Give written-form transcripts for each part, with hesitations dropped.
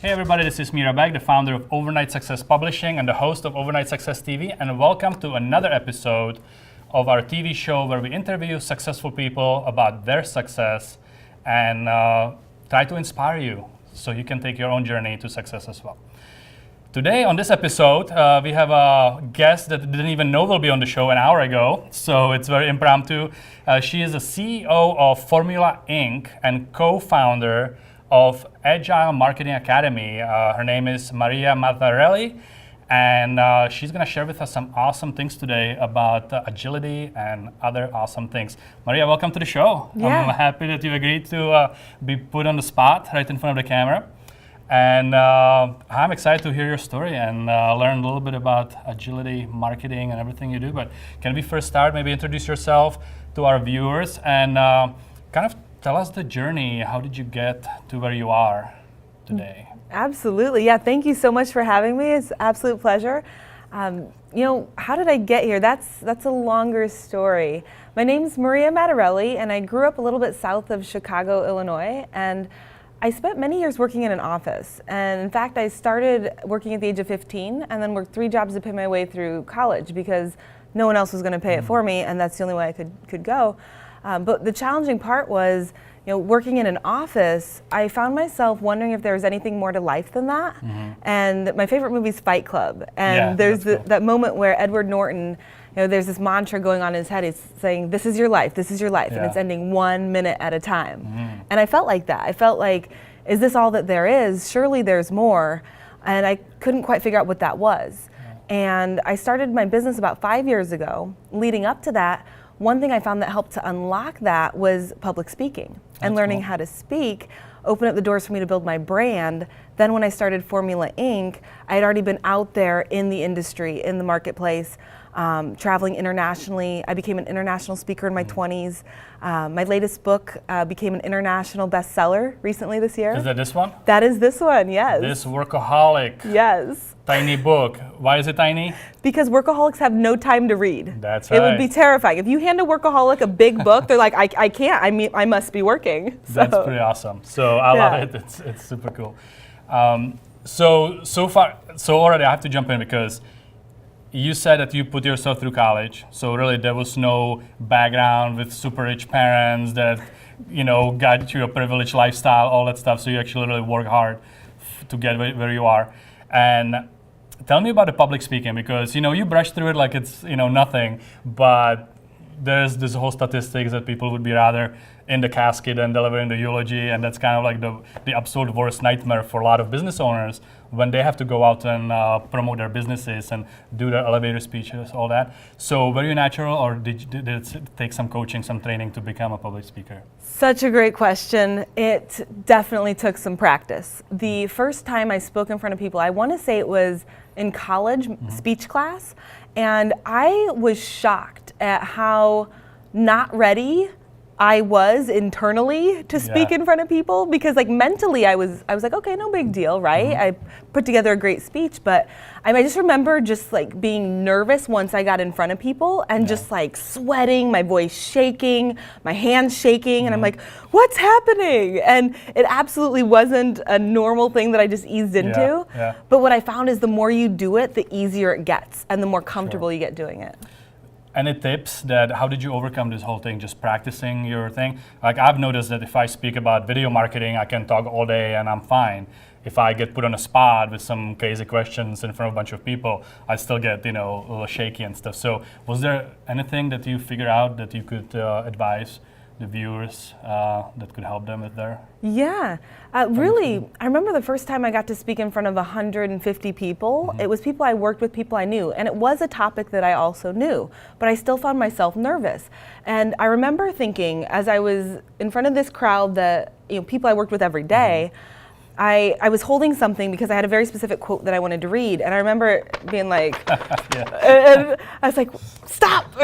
Hey everybody, this is Mira Beg, the founder of Overnight Success Publishing and the host of Overnight Success TV, and welcome to another episode of our TV show where we interview successful people about their success and try to inspire you so you can take your own journey to success as well. Today on this episode, we have a guest that didn't even know will be on the show an hour ago, so it's very impromptu. She is the CEO of Formula Inc. and co-founder of Agile Marketing Academy. Her name is Maria Matarelli, and she's going to share with us some awesome things today about agility and other awesome things. Maria, welcome to the show. Yeah. I'm happy that you agreed to be put on the spot right in front of the camera. And I'm excited to hear your story and learn a little bit about agility, marketing, and everything you do. But can we first start, maybe introduce yourself to our viewers and kind of tell us the journey. How did you get to where you are today? Absolutely. Yeah, thank you so much for having me. It's an absolute pleasure. How did I get here? That's a longer story. My name's Maria Matarelli, and I grew up a little bit south of Chicago, Illinois, and I spent many years working in an office. And in fact, I started working at the age of 15 and then worked 3 jobs to pay my way through college because no one else was going to pay it for me, and that's the only way I could go. But the challenging part was, working in an office, I found myself wondering if there was anything more to life than that. Mm-hmm. And my favorite movie is Fight Club. And there's that moment where Edward Norton, there's this mantra going on in his head. He's saying, "This is your life, this is your life," and it's ending 1 minute at a time. Mm-hmm. And I felt like that. I felt like, is this all that there is? Surely there's more. And I couldn't quite figure out what that was. And I started my business about 5 years ago. Leading up to that, one thing I found that helped to unlock that was public speaking. And learning how to speak opened up the doors for me to build my brand. Then when I started Formula Inc., I had already been out there in the industry, in the marketplace, traveling internationally. I became an international speaker in my 20s. My latest book became an international bestseller recently this year. Is that this one? That is this one, yes. This workaholic. Yes. Tiny book. Why is it tiny? Because workaholics have no time to read. That's right. It would be terrifying. If you hand a workaholic a big book, they're like, I can't, I must be working. So. That's pretty awesome. So I love it. It's super cool. So already I have to jump in because you said that you put yourself through college. So really there was no background with super rich parents that, got you a privileged lifestyle, all that stuff. So you actually really work hard to get where you are. And tell me about the public speaking, because you brush through it like it's nothing, but there's this whole statistics that people would be rather in the casket than delivering the eulogy, and that's kind of like the absolute worst nightmare for a lot of business owners when they have to go out and promote their businesses and do their elevator speeches, all that. So were you natural, or did it take some coaching, some training to become a public speaker? Such a great question. It definitely took some practice. The first time I spoke in front of people, I want to say it was in college speech class, and I was shocked at how not ready I was internally to speak in front of people, because mentally I was like, okay, no big deal, right? I put together a great speech, but I just remember being nervous once I got in front of people and just sweating, my voice shaking, my hands shaking, and I'm like, what's happening? And it absolutely wasn't a normal thing that I just eased into. Yeah. But what I found is the more you do it, the easier it gets and the more comfortable you get doing it. Any tips that how did you overcome this whole thing, just practicing your thing? Like I've noticed that if I speak about video marketing, I can talk all day and I'm fine. If I get put on a spot with some crazy questions in front of a bunch of people, I still get a little shaky and stuff. So was there anything that you figured out that you could advise the viewers that could help them with their? Yeah, really, I remember the first time I got to speak in front of 150 people. It was people I worked with, people I knew, and it was a topic that I also knew, but I still found myself nervous. And I remember thinking, as I was in front of this crowd that, people I worked with every day, I was holding something because I had a very specific quote that I wanted to read, and I remember being like, and I was like, stop,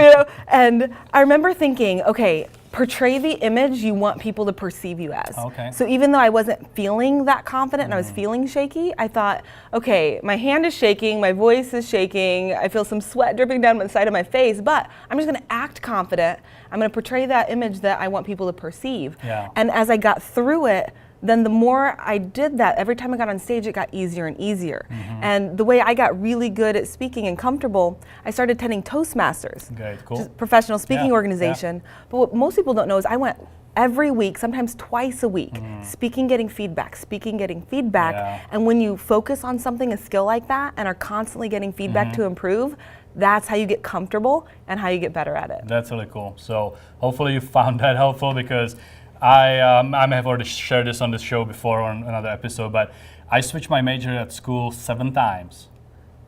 and I remember thinking, okay, portray the image you want people to perceive you as. Okay. So even though I wasn't feeling that confident and I was feeling shaky, I thought, okay, my hand is shaking, my voice is shaking, I feel some sweat dripping down the side of my face, but I'm just gonna act confident. I'm gonna portray that image that I want people to perceive. Yeah. And as I got through it, then the more I did that, every time I got on stage, it got easier and easier. And the way I got really good at speaking and comfortable, I started attending Toastmasters, Great, cool. which is a professional speaking Yeah, organization. But what most people don't know is I went every week, sometimes twice a week, speaking, getting feedback, Yeah. and when you focus on something, a skill like that, and are constantly getting feedback to improve, that's how you get comfortable and how you get better at it. That's really cool. So hopefully you found that helpful, because I may have already shared this on this show before on another episode, but I switched my major at school 7 times.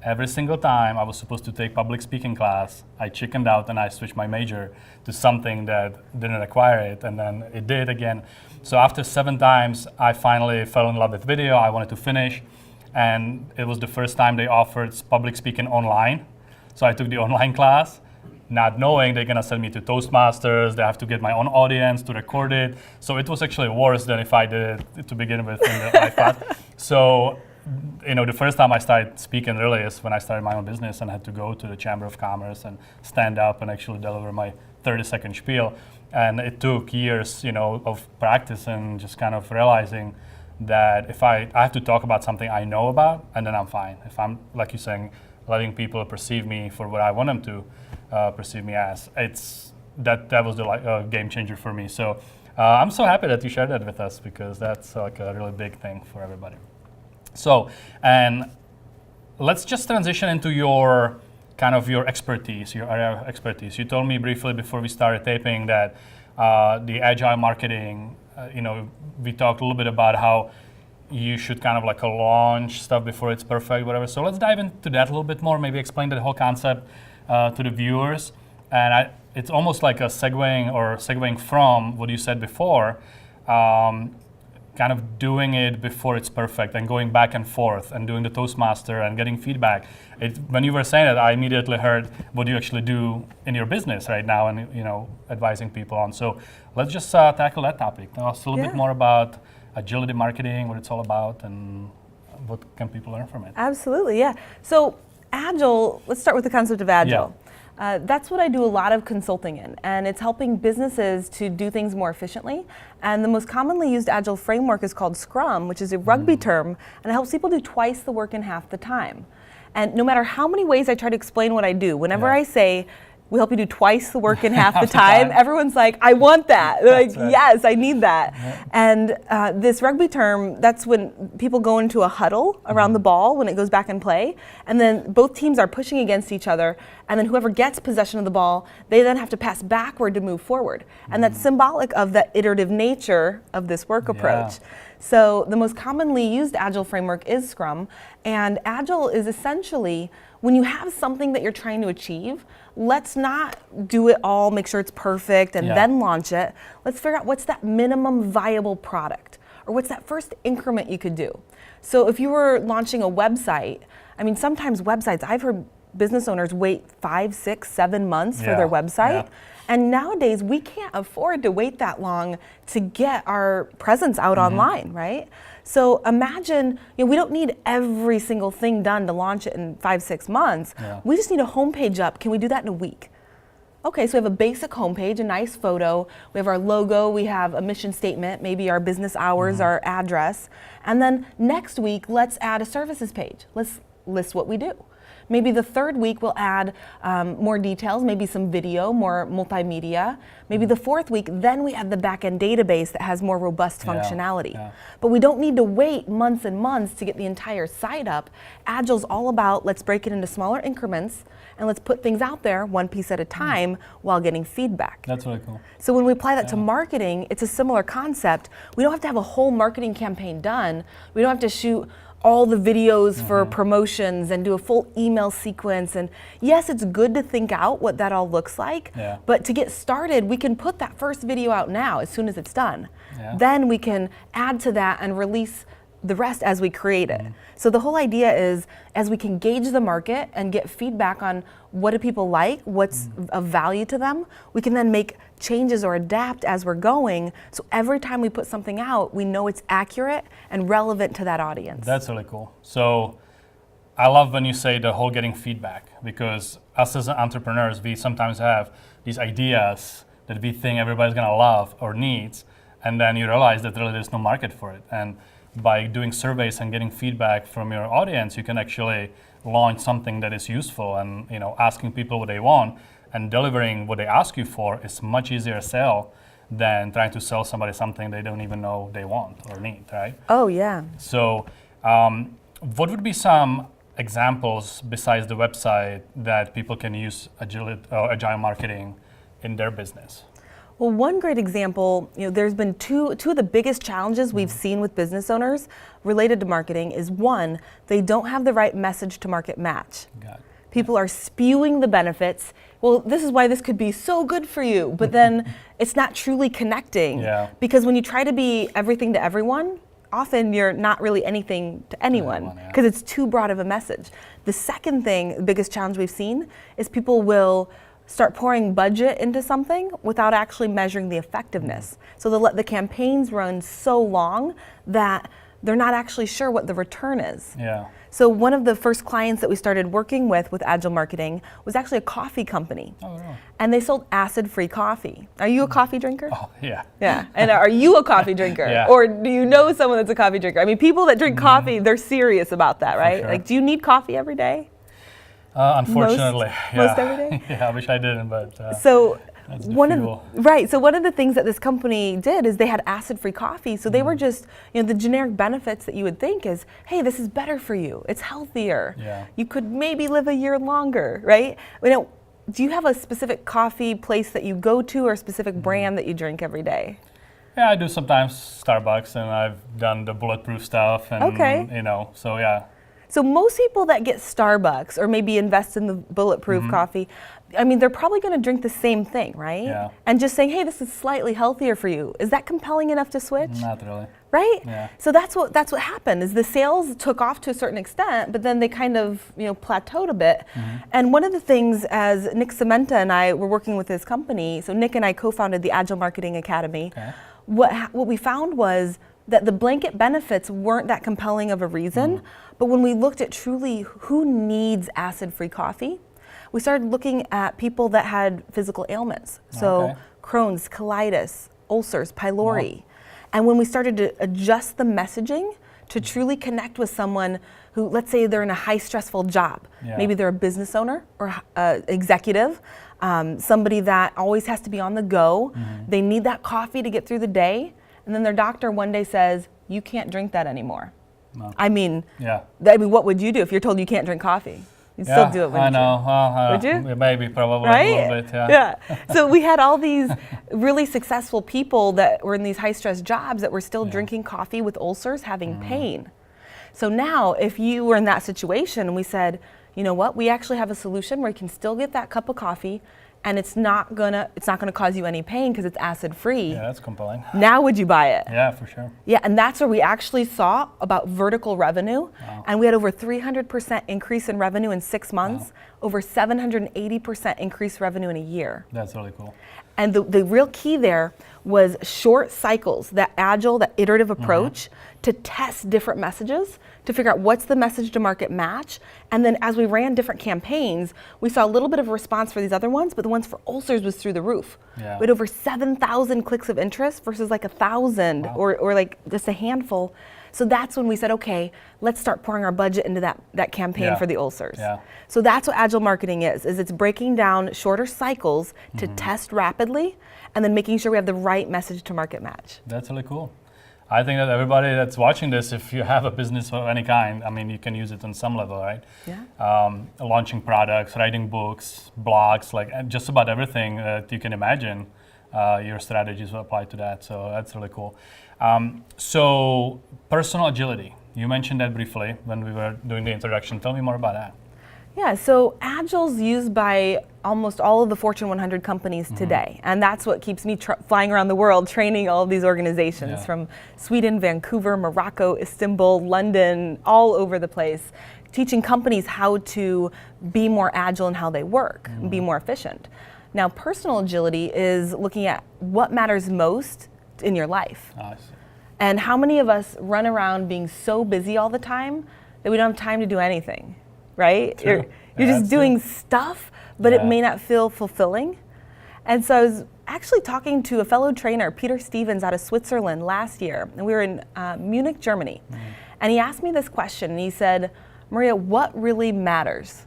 Every single time I was supposed to take public speaking class, I chickened out and I switched my major to something that didn't require it, and then it did again. So after 7 times, I finally fell in love with video. I wanted to finish, and it was the first time they offered public speaking online. So I took the online class, not knowing they're gonna send me to Toastmasters, they have to get my own audience to record it. So it was actually worse than if I did it to begin with in the live class. So, the first time I started speaking really is when I started my own business and had to go to the Chamber of Commerce and stand up and actually deliver my 30-second spiel. And it took years, of practice and just kind of realizing that if I have to talk about something I know about, and then I'm fine. If I'm, like you're saying, letting people perceive me for what I want them to perceive me as, that was the game changer for me. So I'm so happy that you shared that with us, because that's like a really big thing for everybody. So, and let's just transition into your expertise, your area of expertise. You told me briefly before we started taping that the agile marketing, we talked a little bit about how you should kind of like launch stuff before it's perfect, whatever. So let's dive into that a little bit more, maybe explain the whole concept to the viewers. And it's almost like a segueing from what you said before, kind of doing it before it's perfect and going back and forth and doing the Toastmaster and getting feedback. When you were saying that, I immediately heard what you actually do in your business right now and advising people on. So let's just tackle that topic. Tell us a little bit more about agility marketing, what it's all about, and what can people learn from it. Absolutely, yeah. So Agile, let's start with the concept of Agile. That's what I do a lot of consulting in, and it's helping businesses to do things more efficiently. And the most commonly used Agile framework is called Scrum, which is a rugby term, and it helps people do twice the work in half the time. And no matter how many ways I try to explain what I do, whenever I say, we help you do twice the work in half the time, everyone's like, I want that. They're like, yes, I need that. And this rugby term, that's when people go into a huddle around the ball when it goes back in play, and then both teams are pushing against each other, and then whoever gets possession of the ball, they then have to pass backward to move forward. And that's symbolic of the iterative nature of this work approach. So the most commonly used Agile framework is Scrum, and Agile is essentially when you have something that you're trying to achieve, let's not do it all, make sure it's perfect, and then launch it. Let's figure out what's that minimum viable product, or what's that first increment you could do. So if you were launching a website, I mean, sometimes websites, I've heard business owners wait 5, 6, 7 months for their website. And nowadays, we can't afford to wait that long to get our presence out online, right? So imagine, we don't need every single thing done to launch it in 5, 6 months. We just need a homepage up. Can we do that in a week? Okay, so we have a basic homepage, a nice photo. We have our logo, we have a mission statement, maybe our business hours, our address. And then next week, let's add a services page. Let's list what we do. Maybe the third week we'll add more details, maybe some video, more multimedia. Maybe the fourth week, then we add the back-end database that has more robust functionality. But we don't need to wait months and months to get the entire site up. Agile's all about, let's break it into smaller increments, and let's put things out there one piece at a time while getting feedback. That's really cool. So when we apply that to marketing, it's a similar concept. We don't have to have a whole marketing campaign done. We don't have to shoot all the videos for promotions and do a full email sequence. And yes, it's good to think out what that all looks like, but to get started, we can put that first video out now as soon as it's done. Then we can add to that and release the rest as we create it. So the whole idea is, as we can gauge the market and get feedback on what do people like, what's of value to them, we can then make changes or adapt as we're going. So every time we put something out, we know it's accurate and relevant to that audience. That's really cool. So I love when you say the whole getting feedback, because us as entrepreneurs, we sometimes have these ideas that we think everybody's gonna love or needs, and then you realize that really there's no market for it. And by doing surveys and getting feedback from your audience, you can actually launch something that is useful. And asking people what they want and delivering what they ask you for is much easier to sell than trying to sell somebody something they don't even know they want or need, right? Oh, yeah. So what would be some examples besides the website that people can use agile marketing in their business? Well, one great example, there's been two of the biggest challenges we've seen with business owners related to marketing is one, they don't have the right message to market match. Got it. People are spewing the benefits. Well, this is why this could be so good for you, but then it's not truly connecting. Yeah. Because when you try to be everything to everyone, often you're not really anything to anyone because it's too broad of a message. The second thing, the biggest challenge we've seen, is people will start pouring budget into something without actually measuring the effectiveness. So they'll let the campaigns run so long that they're not actually sure what the return is. Yeah. So one of the first clients that we started working with Agile Marketing was actually a coffee company. Oh, really? And they sold acid-free coffee. Are you a coffee drinker? Oh, yeah. Yeah. And are you a coffee drinker? Yeah. Or do you know someone that's a coffee drinker? I mean, people that drink coffee, they're serious about that, right? sure. Like, do you need coffee every day? Unfortunately, Most every day? Yeah, I wish I didn't, but So that's the one fuel. So one of the things that this company did is they had acid-free coffee. So they were just, the generic benefits that you would think is, hey, this is better for you. It's healthier. Yeah. You could maybe live a year longer, right? Do you have a specific coffee place that you go to or a specific brand that you drink every day? Yeah, I do sometimes Starbucks, and I've done the bulletproof stuff, and so yeah. So most people that get Starbucks or maybe invest in the bulletproof coffee, I mean, they're probably going to drink the same thing, right? Yeah. And just saying, hey, this is slightly healthier for you. Is that compelling enough to switch? Not really. Right? Yeah. So that's what happened is the sales took off to a certain extent, but then they kind of plateaued a bit. And one of the things as Nick Cementa and I were working with his company, so Nick and I co-founded the Agile Marketing Academy. Okay. What we found was that the blanket benefits weren't that compelling of a reason, but when we looked at truly who needs acid-free coffee, we started looking at people that had physical ailments. So Crohn's, colitis, ulcers, pylori. Wow. And when we started to adjust the messaging to truly connect with someone who, let's say they're in a high stressful job, maybe they're a business owner or executive, somebody that always has to be on the go, they need that coffee to get through the day, and then their doctor one day says, you can't drink that anymore. No. I mean, what would you do if you're told you can't drink coffee? You'd still do it, wouldn't you? I know. Would you? Maybe, probably right? a little bit, Yeah. So we had all these really successful people that were in these high-stress jobs that were still drinking coffee with ulcers, having pain. So now, if you were in that situation and we said, you know what, we actually have a solution where you can still get that cup of coffee and it's not gonna cause you any pain because it's acid-free. Yeah, that's compelling. Now would you buy it? Yeah, for sure. Yeah, and that's where we actually saw about vertical revenue. Wow. And we had over 300% increase in revenue in 6 months, over 780% increase revenue in a year. That's really cool. And the real key there was short cycles, that agile, that iterative approach to test different messages, to figure out what's the message to market match. And then as we ran different campaigns, we saw a little bit of a response for these other ones, but the ones for ulcers was through the roof. Yeah. We had over 7,000 clicks of interest versus like 1,000 or like just a handful. So that's when we said, okay, let's start pouring our budget into that campaign for the ulcers. Yeah. So that's what agile marketing is it's breaking down shorter cycles to test rapidly and then making sure we have the right message to market match. That's really cool. I think that everybody that's watching this, if you have a business of any kind, I mean, you can use it on some level, right? Yeah. Launching products, writing books, blogs, like just about everything that you can imagine, your strategies will apply to that. So that's really cool. So personal agility, you mentioned that briefly when we were doing the introduction. Tell me more about that. Yeah, so Agile's used by almost all of the Fortune 100 companies today, and that's what keeps me flying around the world training all of these organizations from Sweden, Vancouver, Morocco, Istanbul, London, all over the place, teaching companies how to be more agile in how they work, and be more efficient. Now, personal agility is looking at what matters most in your life. Oh, I see. And how many of us run around being so busy all the time that we don't have time to do anything? Right? You're just doing stuff, but it may not feel fulfilling. And so I was actually talking to a fellow trainer, Peter Stevens, out of Switzerland last year, and we were in Munich, Germany. And he asked me this question, and he said, Maria, what really matters?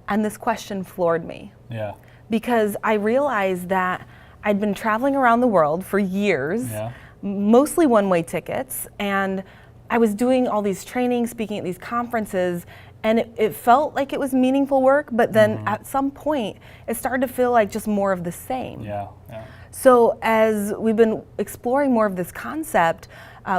And this question floored me. Yeah. Because I realized that I'd been traveling around the world for years, mostly one-way tickets, and I was doing all these trainings, speaking at these conferences, and it felt like it was meaningful work, but then at some point, it started to feel like just more of the same. Yeah, yeah. So as we've been exploring more of this concept,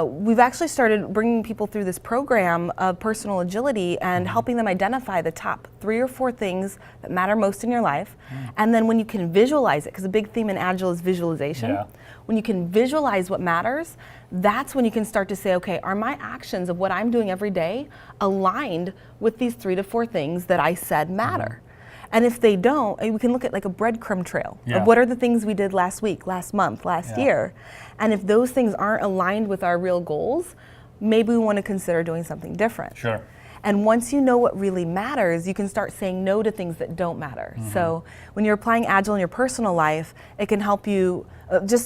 we've actually started bringing people through this program of personal agility and helping them identify the top 3 or 4 things that matter most in your life. And then when you can visualize it, because a big theme in Agile is visualization, when you can visualize what matters, that's when you can start to say, okay, are my actions of what I'm doing every day aligned with these 3 to 4 things that I said matter? And if they don't, we can look at like a breadcrumb trail of what are the things we did last week, last month, last year. And if those things aren't aligned with our real goals, maybe we want to consider doing something different. Sure. And once you know what really matters, you can start saying no to things that don't matter. So when you're applying Agile in your personal life, it can help you.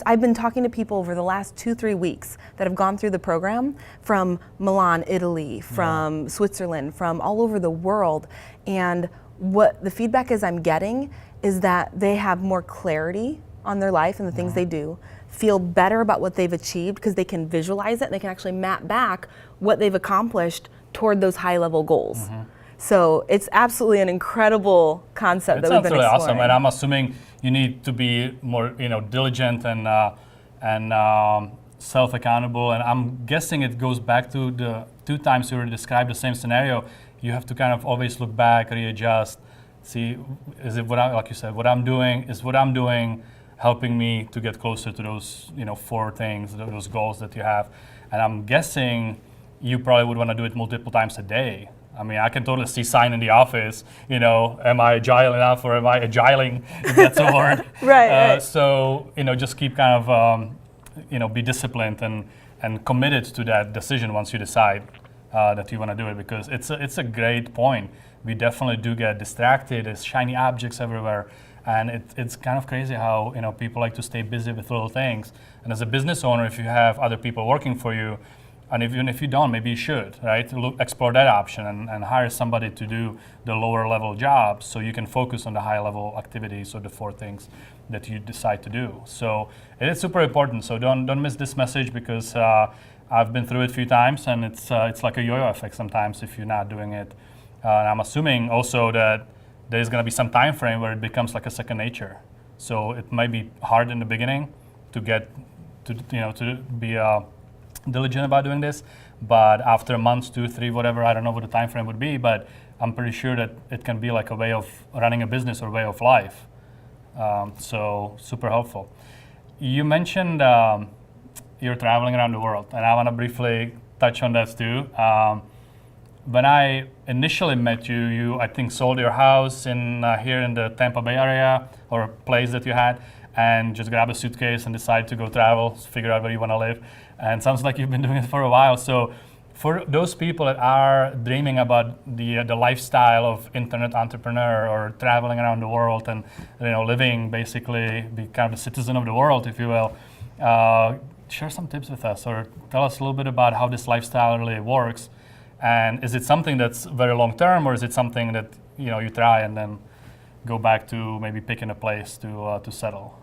I've been talking to people over the last 2-3 weeks that have gone through the program from Milan, Italy, from Switzerland, from all over the world. And what the feedback is I'm getting is that they have more clarity on their life and the things they do, feel better about what they've achieved because they can visualize it and they can actually map back what they've accomplished toward those high-level goals. So it's absolutely an incredible concept that we've been exploring. Awesome, and I'm assuming you need to be more, diligent and self-accountable. And I'm guessing it goes back to the 2 times you already described the same scenario. You have to kind of always look back, readjust, see, is it like you said, what I'm doing helping me to get closer to those, 4 things, those goals that you have. And I'm guessing you probably would want to do it multiple times a day. I mean, I can totally see sign in the office, am I agile enough or am I agiling, if that's a word. Right. So, just keep kind of, be disciplined and committed to that decision once you decide that you want to do it, because it's a great point. We definitely do get distracted. There's shiny objects everywhere. And it's kind of crazy how people like to stay busy with little things. And as a business owner, if you have other people working for you, and even if you don't, maybe you should, right? Explore that option and hire somebody to do the lower level jobs so you can focus on the high level activities or the 4 things that you decide to do. So it is super important. So don't miss this message, because I've been through it a few times, and it's like a yo-yo effect sometimes if you're not doing it. And I'm assuming also that there's going to be some time frame where it becomes like a second nature. So it might be hard in the beginning to get to be diligent about doing this, but after a month, 2, 3, whatever, I don't know what the time frame would be, but I'm pretty sure that it can be like a way of running a business or way of life. So super helpful. You mentioned you're traveling around the world, and I want to briefly touch on that too. When I initially met you, you I think sold your house in here in the Tampa Bay area, or a place that you had, and just grab a suitcase and decide to go travel, figure out where you want to live. And it sounds like you've been doing it for a while. So for those people that are dreaming about the lifestyle of internet entrepreneur or traveling around the world and living, basically be kind of a citizen of the world, if you will, share some tips with us, or tell us a little bit about how this lifestyle really works. And is it something that's very long term, or is it something that you try and then go back to maybe picking a place to settle?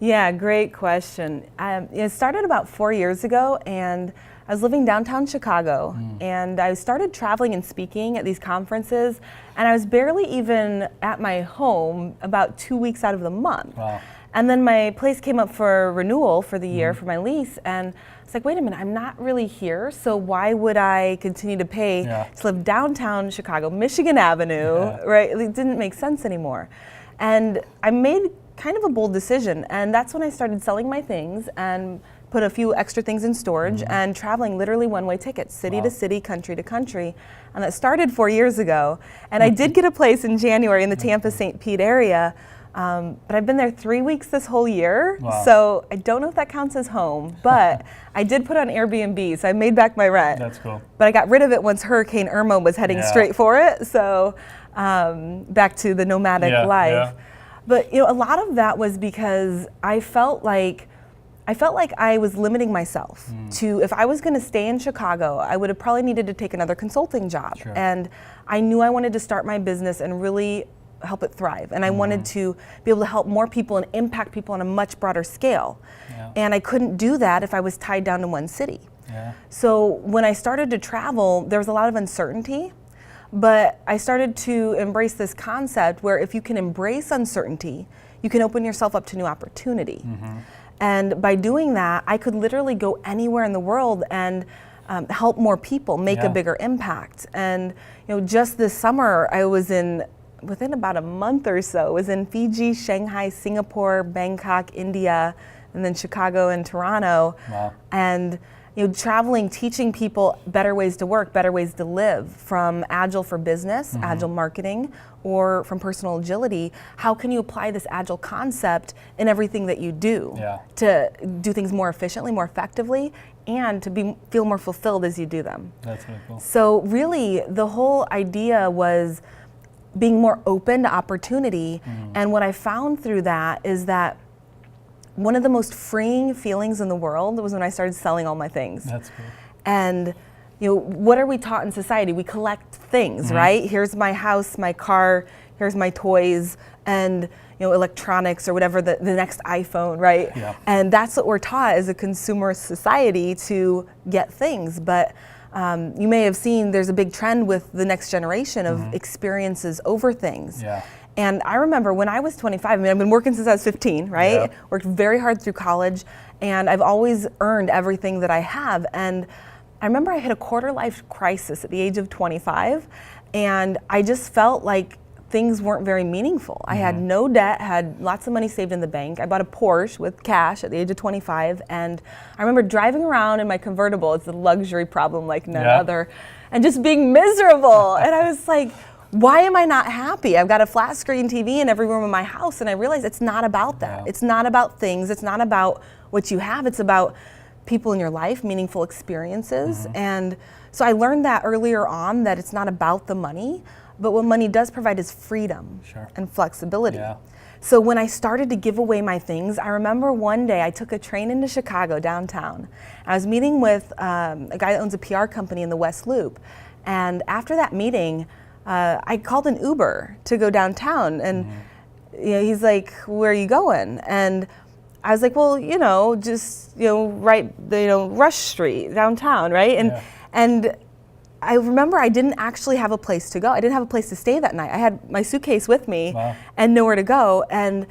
Yeah, great question. It started about 4 years ago, and I was living downtown Chicago, and I started traveling and speaking at these conferences, and I was barely even at my home about 2 weeks out of the month. Wow. And then my place came up for renewal for the year for my lease, and it's like, wait a minute, I'm not really here, so why would I continue to pay to live downtown Chicago, Michigan Avenue, right? It didn't make sense anymore. And I made kind of a bold decision, and that's when I started selling my things and put a few extra things in storage and traveling literally one-way tickets, city to city, country to country. And that started 4 years ago. And I did get a place in January in the Tampa-St. Pete area, but I've been there 3 weeks this whole year. Wow. So I don't know if that counts as home, but I did put on Airbnb, so I made back my rent. That's cool. But I got rid of it once Hurricane Irma was heading straight for it, so back to the nomadic life. But a lot of that was because I felt like I was limiting myself to, if I was going to stay in Chicago, I would have probably needed to take another consulting job. Sure. And I knew I wanted to start my business and really help it thrive. And I wanted to be able to help more people and impact people on a much broader scale. Yeah. And I couldn't do that if I was tied down to one city. Yeah. So when I started to travel, there was a lot of uncertainty, but I started to embrace this concept where if you can embrace uncertainty, you can open yourself up to new opportunity. And by doing that, I could literally go anywhere in the world and help more people, make a bigger impact. And just this summer, I was within about a month or so, was in Fiji, Shanghai, Singapore, Bangkok, India, and then Chicago and Toronto. Wow. And traveling, teaching people better ways to work, better ways to live, from agile for business, agile marketing, or from personal agility. How can you apply this agile concept in everything that you do to do things more efficiently, more effectively, and to feel more fulfilled as you do them? That's really cool. So really, the whole idea was being more open to opportunity. And what I found through that is that one of the most freeing feelings in the world was when I started selling all my things. That's cool. And what are we taught in society? We collect things, right? Here's my house, my car, here's my toys, and electronics or whatever, the next iPhone, right? Yeah. And that's what we're taught as a consumer society, to get things. But you may have seen there's a big trend with the next generation of experiences over things. Yeah. And I remember when I was 25, I've been working since I was 15, right? Yeah. Worked very hard through college, and I've always earned everything that I have. And I remember I hit a quarter-life crisis at the age of 25, and I just felt like things weren't very meaningful. I had no debt, had lots of money saved in the bank. I bought a Porsche with cash at the age of 25, and I remember driving around in my convertible. It's a luxury problem like none other, and just being miserable. And I was like, why am I not happy? I've got a flat screen TV in every room of my house, and I realized it's not about that. It's not about things. It's not about what you have. It's about people in your life, meaningful experiences. And so I learned that earlier on, that it's not about the money, but what money does provide is freedom and flexibility. Yeah. So when I started to give away my things, I remember one day I took a train into Chicago downtown. I was meeting with a guy that owns a PR company in the West Loop. And after that meeting, I called an Uber to go downtown, and he's like, "Where are you going?" And I was like, "Well, just right, Rush Street downtown, right?" And I remember I didn't actually have a place to go. I didn't have a place to stay that night. I had my suitcase with me and nowhere to go. And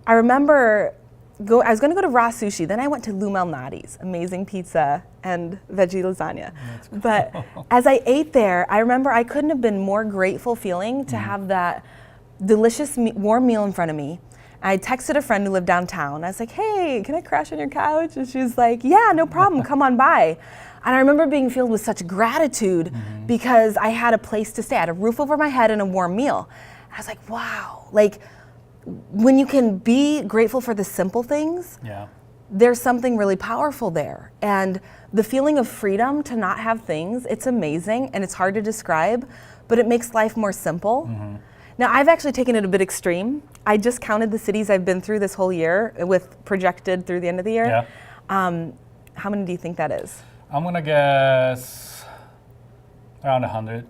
I remember I was going to go to Raw Sushi. Then I went to Lou Malnati's, amazing pizza and veggie lasagna. Cool. But as I ate there, I remember I couldn't have been more grateful feeling to have that delicious warm meal in front of me. I texted a friend who lived downtown. I was like, "Hey, can I crash on your couch?" And she was like, "Yeah, no problem, come on by." And I remember being filled with such gratitude because I had a place to stay. I had a roof over my head and a warm meal. I was like, wow, like, when you can be grateful for the simple things, there's something really powerful there. And the feeling of freedom to not have things, it's amazing, and it's hard to describe, but it makes life more simple. Now, I've actually taken it a bit extreme. I just counted the cities I've been through this whole year, with projected through the end of the year. How many do you think that is? I'm gonna guess around 100.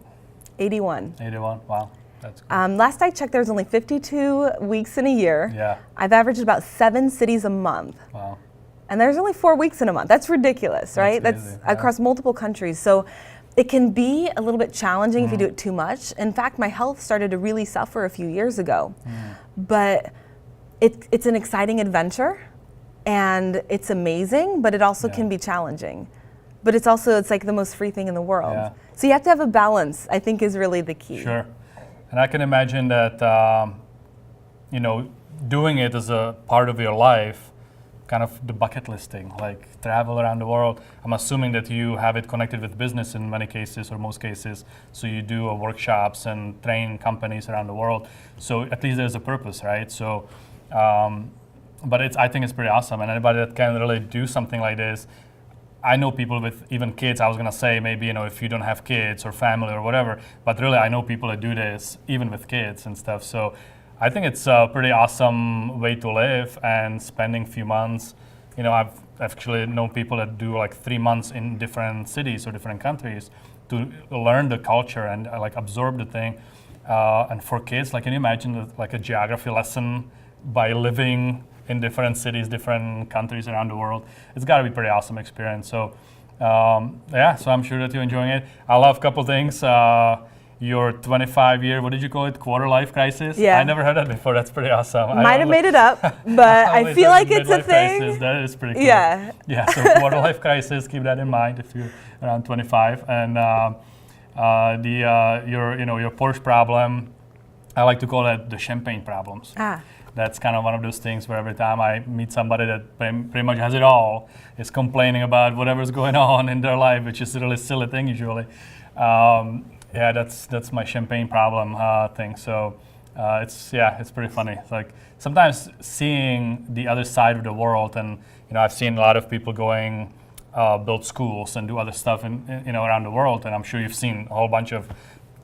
81. 81, wow. That's cool. Last I checked, there's only 52 weeks in a year. Yeah. I've averaged about 7 cities a month. Wow. And there's only 4 weeks in a month. That's ridiculous, right? That's That's crazy, across multiple countries. So it can be a little bit challenging if you do it too much. In fact, my health started to really suffer a few years ago. But it's an exciting adventure, and it's amazing, but it also can be challenging. But it's like the most free thing in the world. Yeah. So you have to have a balance, I think, is really the key. Sure. And I can imagine that, doing it as a part of your life, kind of the bucket listing, like travel around the world. I'm assuming that you have it connected with business in many cases, or most cases. So you do workshops and train companies around the world. So at least there's a purpose, right? So, but I think it's pretty awesome. And anybody that can really do something like this, I know people with even kids. I was gonna say maybe if you don't have kids or family or whatever, but really I know people that do this even with kids and stuff. So I think it's a pretty awesome way to live, and spending a few months. I've actually known people that do like 3 months in different cities or different countries to learn the culture and like absorb the thing. And for kids, like, can you imagine like a geography lesson by living in different cities, different countries around the world? It's got to be a pretty awesome experience. So so I'm sure that you're enjoying it. I love a couple things. Your 25-year, what did you call it, quarter life crisis? Yeah. I never heard that before. That's pretty awesome. Might have made it up, but I feel like it's a thing. Crisis. That is pretty cool. Yeah. Yeah, so quarter life crisis, keep that in mind if you're around 25. And your Porsche problem, I like to call that the champagne problems. That's kind of one of those things where every time I meet somebody that pretty much has it all, is complaining about whatever's going on in their life, which is a really silly thing usually. That's my champagne problem thing. So it's pretty funny. It's like sometimes seeing the other side of the world, and I've seen a lot of people going build schools and do other stuff around the world, and I'm sure you've seen a whole bunch of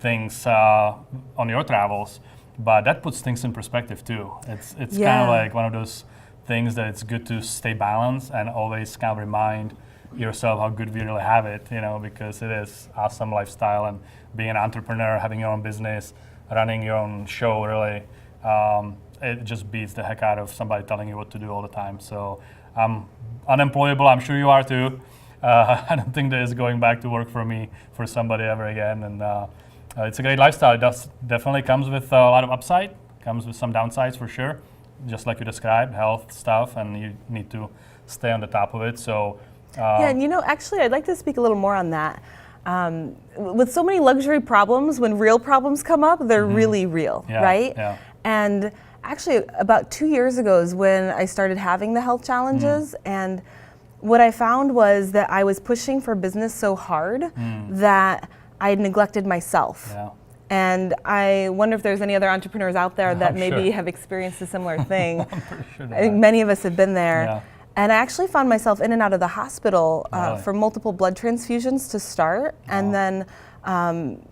things on your travels. But that puts things in perspective too. It's kind of like one of those things that it's good to stay balanced and always kind of remind yourself how good we really have it, because it is awesome lifestyle, and being an entrepreneur, having your own business, running your own show, really, it just beats the heck out of somebody telling you what to do all the time. So I'm unemployable. I'm sure you are too. I don't think there is going back to work for somebody ever again. And it's a great lifestyle. It definitely comes with a lot of upside, comes with some downsides for sure, just like you described, health stuff, and you need to stay on the top of it. So. And actually, I'd like to speak a little more on that. With so many luxury problems, when real problems come up, they're really real, right? Yeah. And actually, about 2 years ago is when I started having the health challenges, and what I found was that I was pushing for business so hard that I had neglected myself. Yeah. And I wonder if there's any other entrepreneurs out there that maybe have experienced a similar thing. I'm pretty sure I think many of us have been there. Yeah. And I actually found myself in and out of the hospital for multiple blood transfusions to start, and then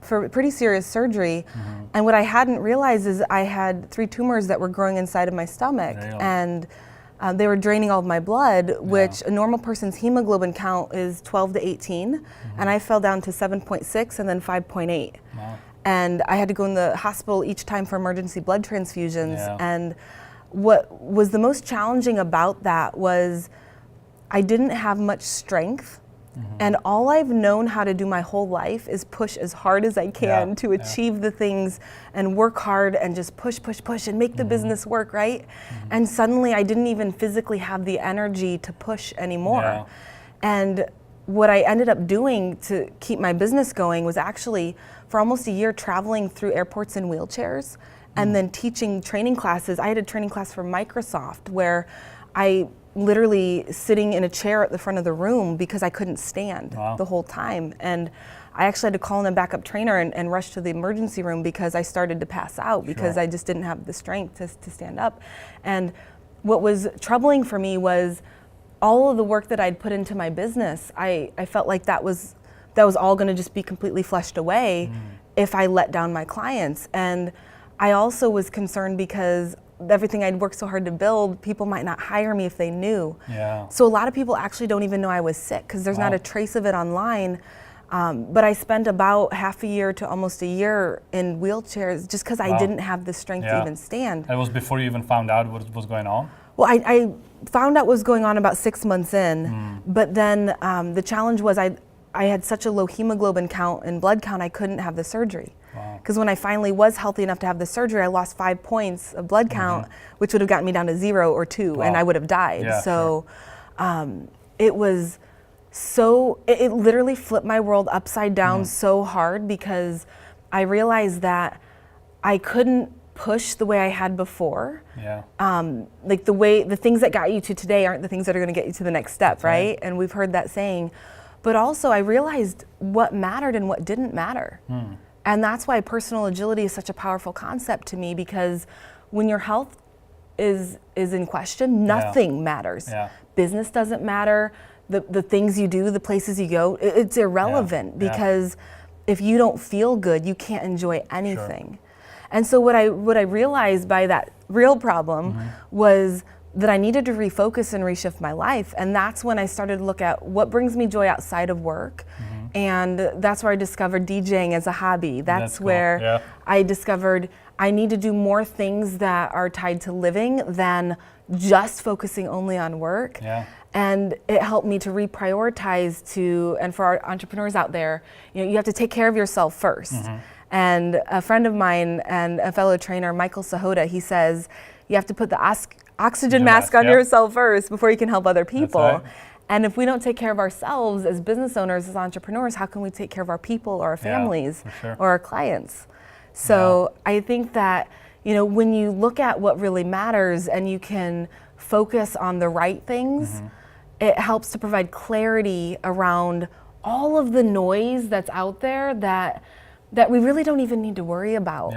for pretty serious surgery. And what I hadn't realized is I had 3 tumors that were growing inside of my stomach, and they were draining all of my blood, which a normal person's hemoglobin count is 12 to 18, and I fell down to 7.6 and then 5.8. Wow. And I had to go in the hospital each time for emergency blood transfusions. And what was the most challenging about that was I didn't have much strength, and all I've known how to do my whole life is push as hard as I can to achieve the things and work hard and just push and make the business work, right? And suddenly I didn't even physically have the energy to push anymore. And what I ended up doing to keep my business going was actually for almost a year traveling through airports in wheelchairs, and then teaching training classes. I had a training class from Microsoft where I literally sitting in a chair at the front of the room because I couldn't stand the whole time. And I actually had to call in a backup trainer and rush to the emergency room because I started to pass out because I just didn't have the strength to stand up. And what was troubling for me was all of the work that I'd put into my business. I felt like that was all going to just be completely flushed away if I let down my clients. And I also was concerned because everything I'd worked so hard to build, people might not hire me if they knew. So a lot of people actually don't even know I was sick because there's not a trace of it online. But I spent about half a year to almost a year in wheelchairs just because I didn't have the strength to even stand. That was before you even found out what was going on? Well, I found out what was going on about 6 months in, but then the challenge was I had such a low hemoglobin count and blood count, I couldn't have the surgery. Because when I finally was healthy enough to have the surgery, I lost 5 points of blood count, which would have gotten me down to 0 or 2, and I would have died. It was it literally flipped my world upside down so hard because I realized that I couldn't push the way I had before. Like the things that got you to today aren't the things that are going to get you to the next step, right? And we've heard that saying. But also I realized what mattered and what didn't matter. And that's why personal agility is such a powerful concept to me, because when your health is in question, nothing matters. Business doesn't matter. The things you do, the places you go, it's irrelevant because if you don't feel good, you can't enjoy anything. And so what I realized by that real problem was that I needed to refocus and reshift my life. And that's when I started to look at what brings me joy outside of work. And that's where I discovered DJing as a hobby. That's cool. where I discovered I need to do more things that are tied to living than just focusing only on work. And it helped me to reprioritize and for our entrepreneurs out there, you have to take care of yourself first. And a friend of mine and a fellow trainer, Michael Sahota, he says, you have to put the oxygen mask on yourself first before you can help other people. That's right. And if we don't take care of ourselves as business owners, as entrepreneurs, how can we take care of our people or our families or our clients? So I think that, when you look at what really matters and you can focus on the right things, it helps to provide clarity around all of the noise that's out there that we really don't even need to worry about.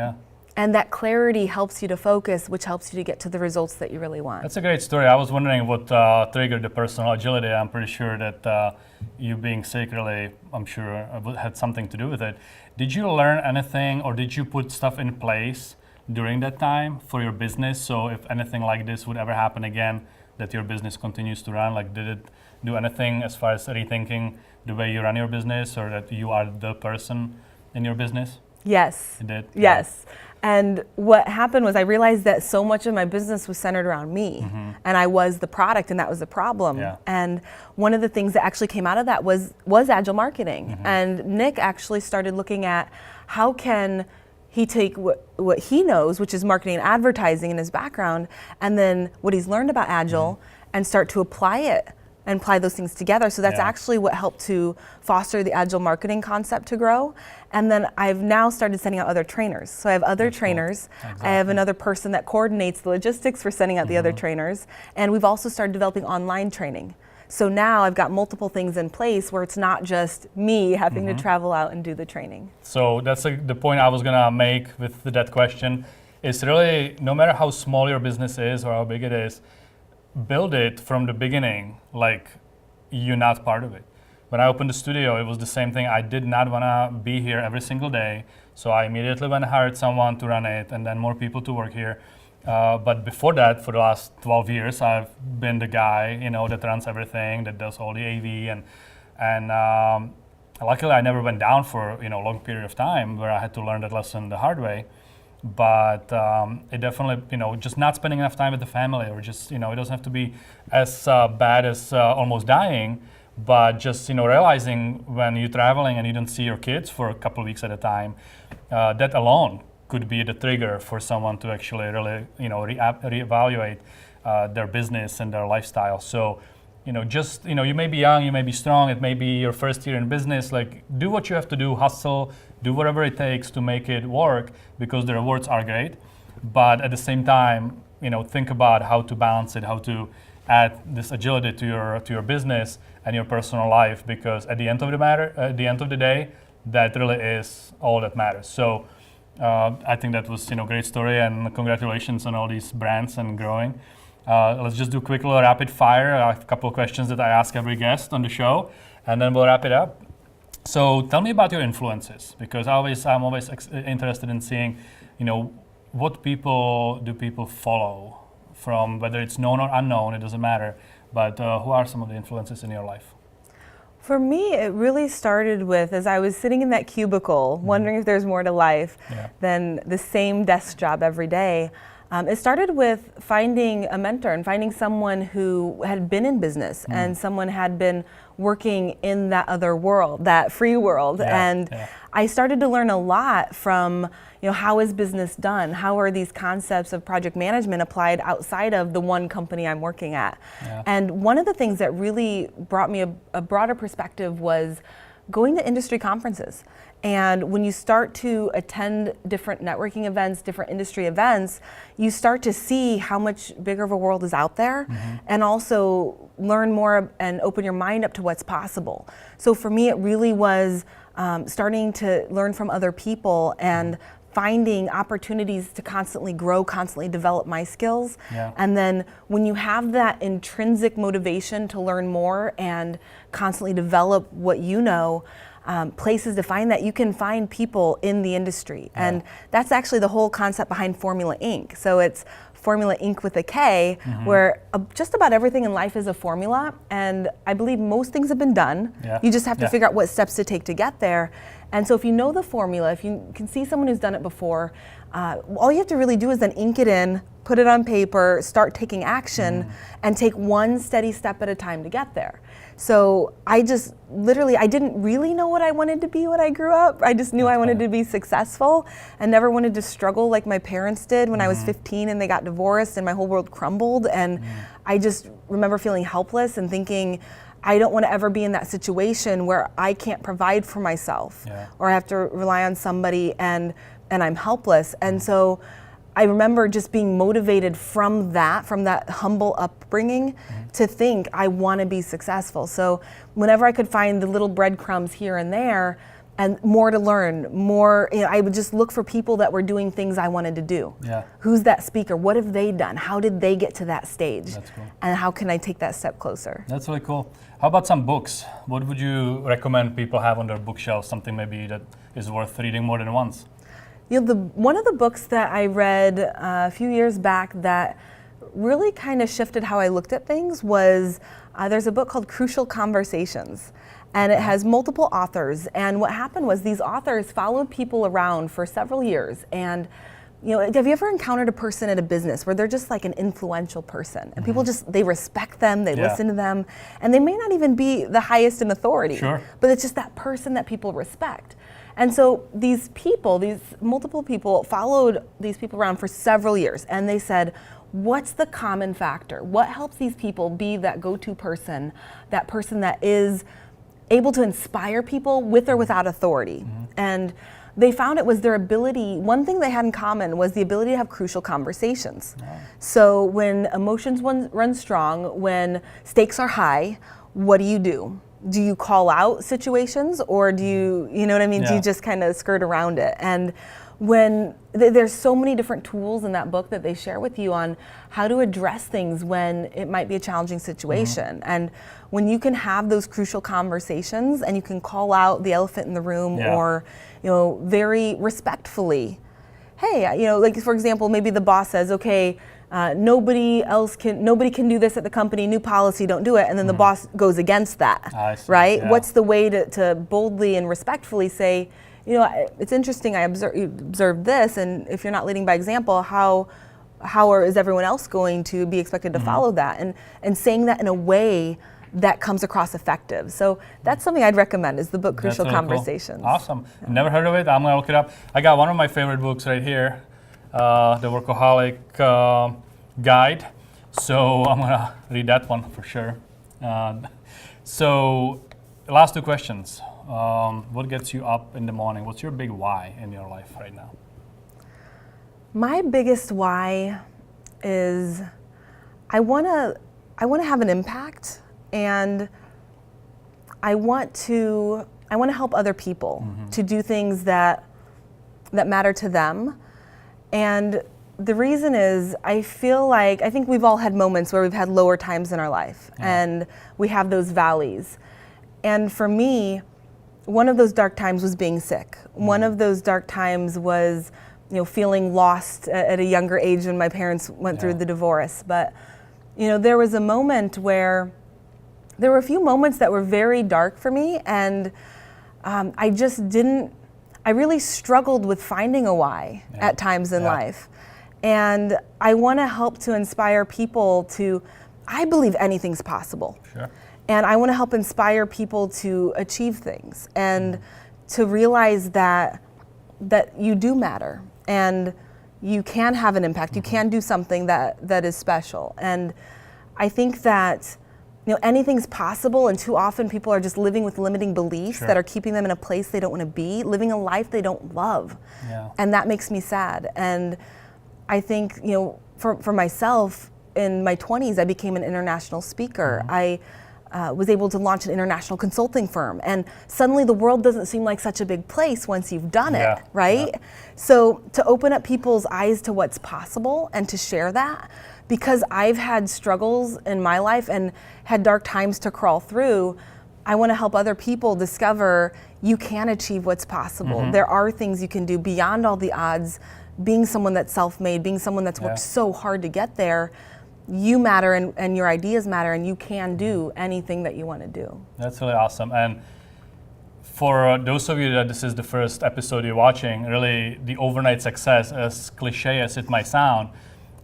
And that clarity helps you to focus, which helps you to get to the results that you really want. That's a great story. I was wondering what triggered the personal agility. I'm pretty sure that you being sick really, I'm sure, had something to do with it. Did you learn anything, or did you put stuff in place during that time for your business? So if anything like this would ever happen again, that your business continues to run, like did it do anything as far as rethinking the way you run your business, or that you are the person in your business? Yes. It did? Yes. And what happened was I realized that so much of my business was centered around me, and I was the product, and that was the problem. And one of the things that actually came out of that was agile marketing. And Nick actually started looking at how can he take what he knows, which is marketing and advertising in his background, and then what he's learned about agile and start to apply it and apply those things together. So that's actually what helped to foster the agile marketing concept to grow. And then I've now started sending out other trainers. So I have other trainers. I have another person that coordinates the logistics for sending out the other trainers. And we've also started developing online training. So now I've got multiple things in place where it's not just me having to travel out and do the training. So that's the point I was gonna make with that question. Is really, no matter how small your business is or how big it is, build it from the beginning like you're not part of it. When I opened the studio, it was the same thing. I did not want to be here every single day, so I immediately went and hired someone to run it, and then more people to work here. But before that, for the last 12 years, I've been the guy, that runs everything, that does all the AV, and luckily I never went down for a long period of time where I had to learn that lesson the hard way. But it definitely, just not spending enough time with the family, or just, it doesn't have to be as bad as almost dying, but just, realizing when you're traveling and you don't see your kids for a couple of weeks at a time, that alone could be the trigger for someone to actually really, reevaluate their business and their lifestyle. So, just, you may be young, you may be strong, it may be your first year in business, like do what you have to do, hustle, do whatever it takes to make it work, because the rewards are great. But at the same time, think about how to balance it, how to add this agility to your business and your personal life, because at the end of the day, that really is all that matters. So I think that was great story, and congratulations on all these brands and growing. Let's just do a quick little rapid fire. I have a couple of questions that I ask every guest on the show, and then we'll wrap it up. So tell me about your influences, because I'm always interested in seeing, what people follow, from whether it's known or unknown, it doesn't matter. But who are some of the influences in your life? For me, it really started with, as I was sitting in that cubicle, wondering if there's more to life than the same desk job every day. It started with finding a mentor and finding someone who had been in business and someone had been working in that other world, that free world. I started to learn a lot from, how is business done? How are these concepts of project management applied outside of the one company I'm working at? And one of the things that really brought me a broader perspective was going to industry conferences. And when you start to attend different networking events, different industry events, you start to see how much bigger of a world is out there, and also learn more and open your mind up to what's possible. So for me, it really was starting to learn from other people and finding opportunities to constantly grow, constantly develop my skills. And then when you have that intrinsic motivation to learn more and constantly develop what you know, places to find that. You can find people in the industry. And that's actually the whole concept behind Formula Inc. So it's Formula Inc. with a K, where just about everything in life is a formula. And I believe most things have been done. You just have to figure out what steps to take to get there. And so if you know the formula, if you can see someone who's done it before, all you have to really do is then ink it in, put it on paper, start taking action, and take one steady step at a time to get there. So I just literally, I didn't really know what I wanted to be when I grew up. I just knew I wanted to be successful and never wanted to struggle like my parents did when I was 15 and they got divorced and my whole world crumbled. And I just remember feeling helpless and thinking, I don't want to ever be in that situation where I can't provide for myself or I have to rely on somebody and I'm helpless. And so I remember just being motivated from that humble upbringing to think I want to be successful. So whenever I could find the little breadcrumbs here and there and more to learn, more, I would just look for people that were doing things I wanted to do. Who's that speaker? What have they done? How did they get to that stage? That's cool. And how can I take that step closer? That's really cool. How about some books? What would you recommend people have on their bookshelf? Something maybe that is worth reading more than once? One of the books that I read a few years back that really kind of shifted how I looked at things was there's a book called Crucial Conversations, and it has multiple authors. And what happened was these authors followed people around for several years. And have you ever encountered a person at a business where they're just like an influential person and people they respect them, they listen to them, and they may not even be the highest in authority, but it's just that person that people respect. And so these multiple people followed these people around for several years, and they said, what's the common factor? What helps these people be that go-to person, that person that is able to inspire people with or without authority? And they found it was their ability, one thing they had in common was the ability to have crucial conversations. So when emotions run strong, when stakes are high, what do? Do you call out situations, or do you know what I mean? Do you just kind of skirt around it? And when there's so many different tools in that book that they share with you on how to address things when it might be a challenging situation. And when you can have those crucial conversations and you can call out the elephant in the room or, very respectfully, hey, like for example, maybe the boss says, okay, nobody can do this at the company, new policy, don't do it. And then the boss goes against that, right? What's the way to boldly and respectfully say, it's interesting, I observed this, and if you're not leading by example, how is everyone else going to be expected to follow that? And saying that in a way that comes across effective. So that's something I'd recommend, is the book Crucial Conversations. Cool. Awesome. Never heard of it. I'm gonna look it up. I got one of my favorite books right here, The Workaholic Guide. So I'm gonna read that one for sure. So last two questions. What gets you up in the morning? What's your big why in your life right now? My biggest why is I want to have an impact, and I want to help other people to do things that matter to them. And the reason is I think we've all had moments where we've had lower times in our life, and we have those valleys. And for me, one of those dark times was being sick. One of those dark times was, feeling lost at a younger age when my parents went through the divorce. But, there was a moment where there were a few moments that were very dark for me, and I really struggled with finding a why at times in life. And I want to help to inspire people I believe anything's possible. And I want to help inspire people to achieve things and to realize that you do matter and you can have an impact. You can do something that is special. And I think that anything's possible, and too often people are just living with limiting beliefs that are keeping them in a place they don't want to be, living a life they don't love. And that makes me sad. And I think, for myself, in my 20s, I became an international speaker. I was able to launch an international consulting firm, and suddenly the world doesn't seem like such a big place once you've done it, right? So to open up people's eyes to what's possible and to share that, because I've had struggles in my life and had dark times to crawl through, I want to help other people discover you can achieve what's possible. There are things you can do beyond all the odds. Being someone that's self-made, being someone that's worked so hard to get there, you matter and your ideas matter, and you can do anything that you want to do. That's really awesome. And for those of you that this is the first episode you're watching, really the overnight success, as cliche as it might sound,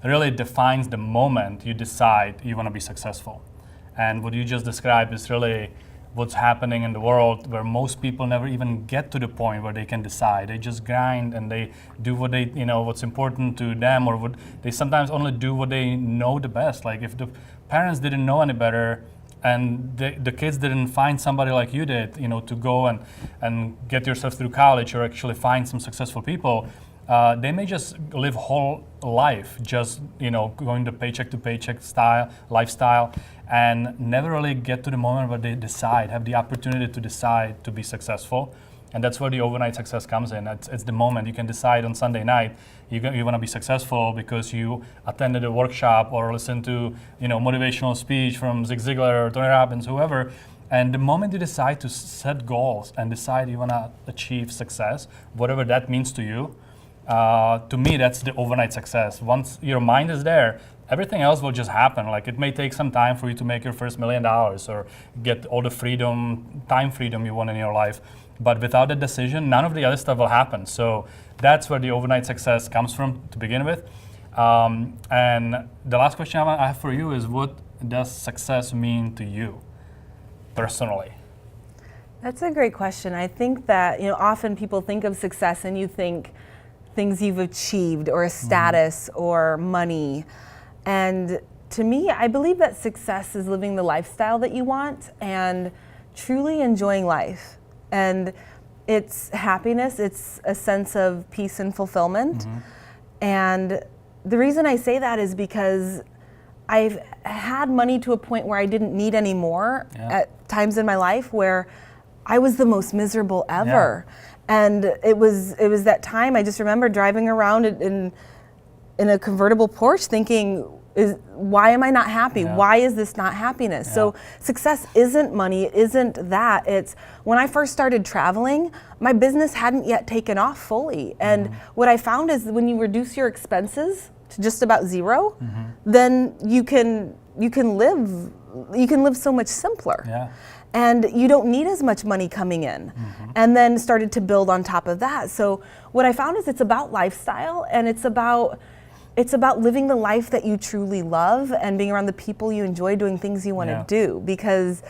really defines the moment you decide you want to be successful. And what you just described is really what's happening in the world, where most people never even get to the point where they can decide. They just grind and they do what they, what's important to them, or what they sometimes only do what they know the best. Like if the parents didn't know any better, and the kids didn't find somebody like you did, to go and get yourself through college, or actually find some successful people, they may just live whole life just going to paycheck lifestyle, and never really get to the moment where they have the opportunity to decide to be successful. And that's where the overnight success comes in. It's the moment you can decide on Sunday night you want to be successful because you attended a workshop or listened to motivational speech from Zig Ziglar or Tony Robbins, whoever. And the moment you decide to set goals and decide you want to achieve success, whatever that means to you, to me that's the overnight success. Once your mind is there, everything else will just happen. Like it may take some time for you to make your first $1 million or get all the time freedom you want in your life. But without a decision, none of the other stuff will happen. So that's where the overnight success comes from to begin with. And the last question I have for you is, what does success mean to you personally? That's a great question. I think that often people think of success and you think things you've achieved, or a status, or money. And to me, I believe that success is living the lifestyle that you want and truly enjoying life. And it's happiness, it's a sense of peace and fulfillment. And the reason I say that is because I've had money to a point where I didn't need any more at times in my life where I was the most miserable ever. And it was that time, I just remember driving around in a convertible Porsche thinking, why am I not happy? Why is this not happiness? So success isn't money, it isn't that. It's when I first started traveling, my business hadn't yet taken off fully. And what I found is when you reduce your expenses to just about zero, then you can live so much simpler. And you don't need as much money coming in. And then started to build on top of that. So what I found is it's about lifestyle, and it's about living the life that you truly love and being around the people you enjoy, doing things you want to do. Because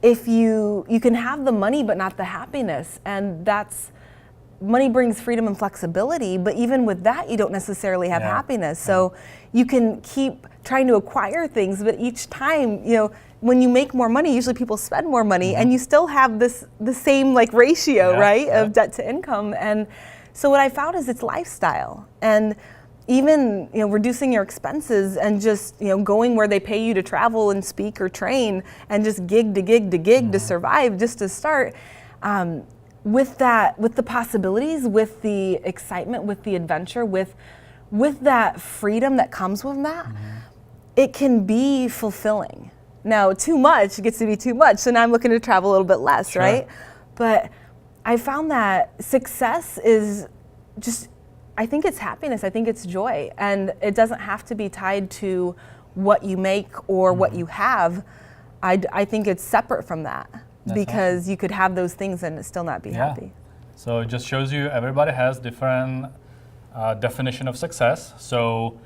if you can have the money but not the happiness, and money brings freedom and flexibility, but even with that you don't necessarily have happiness. So you can keep trying to acquire things, but each time, when you make more money, usually people spend more money, and you still have the same ratio, right, of debt to income. And so what I found is it's lifestyle. And even reducing your expenses and just going where they pay you to travel and speak or train, and just gig to gig to gig to survive, just to start, with the possibilities, with the excitement, with the adventure, with that freedom that comes with that, it can be fulfilling. Now, too much gets to be too much, so now I'm looking to travel a little bit less, right? But I found that success is just, I think it's happiness, I think it's joy, and it doesn't have to be tied to what you make or what you have. I think it's separate from that. That's because awesome. You could have those things and still not be happy. So it just shows you everybody has different definition of success. So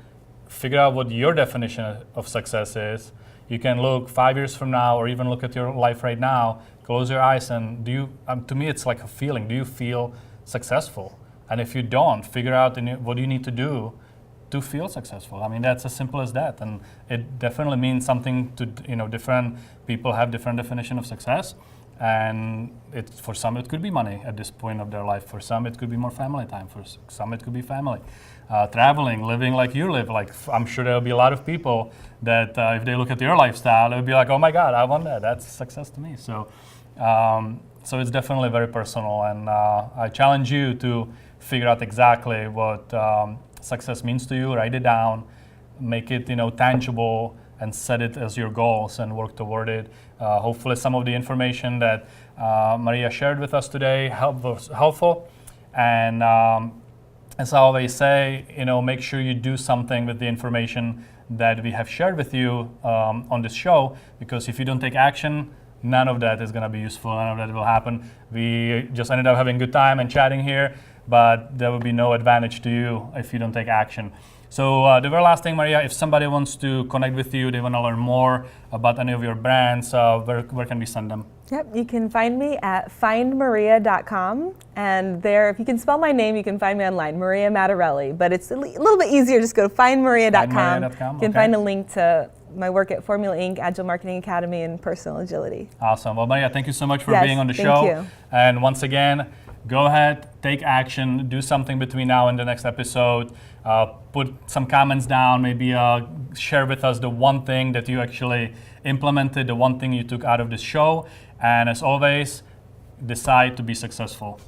figure out what your definition of success is. You can look 5 years from now, or even look at your life right now, close your eyes, and to me it's like a feeling. Do you feel successful? And if you don't, figure out what you need to do to feel successful. I mean, that's as simple as that. And it definitely means something to, different people have different definition of success. And for some, it could be money at this point of their life. For some, it could be more family time. For some, it could be family. Traveling, living like you live. Like, I'm sure there'll be a lot of people that if they look at your lifestyle, they'll be like, oh my God, I want that. That's success to me. So it's definitely very personal. And I challenge you to figure out exactly what success means to you. Write it down, make it tangible, and set it as your goals and work toward it. Hopefully some of the information that Maria shared with us today was helpful. And as I always say, make sure you do something with the information that we have shared with you on this show, because if you don't take action, none of that is going to be useful, none of that will happen. We just ended up having a good time and chatting here, but there will be no advantage to you if you don't take action. So the very last thing, Maria, if somebody wants to connect with you, they want to learn more about any of your brands, where can we send them? Yep, you can find me at findmaria.com, and there, if you can spell my name, you can find me online, Maria Matarelli, but it's a little bit easier, just go to findmaria.com. You can find a link to my work at Formula Inc., Agile Marketing Academy, and Personal Agility. Awesome. Well, Maria, thank you so much for being on the show. Thank you. And once again, go ahead, take action, do something between now and the next episode. Put some comments down, maybe share with us the one thing that you actually implemented, the one thing you took out of this show. And as always, decide to be successful.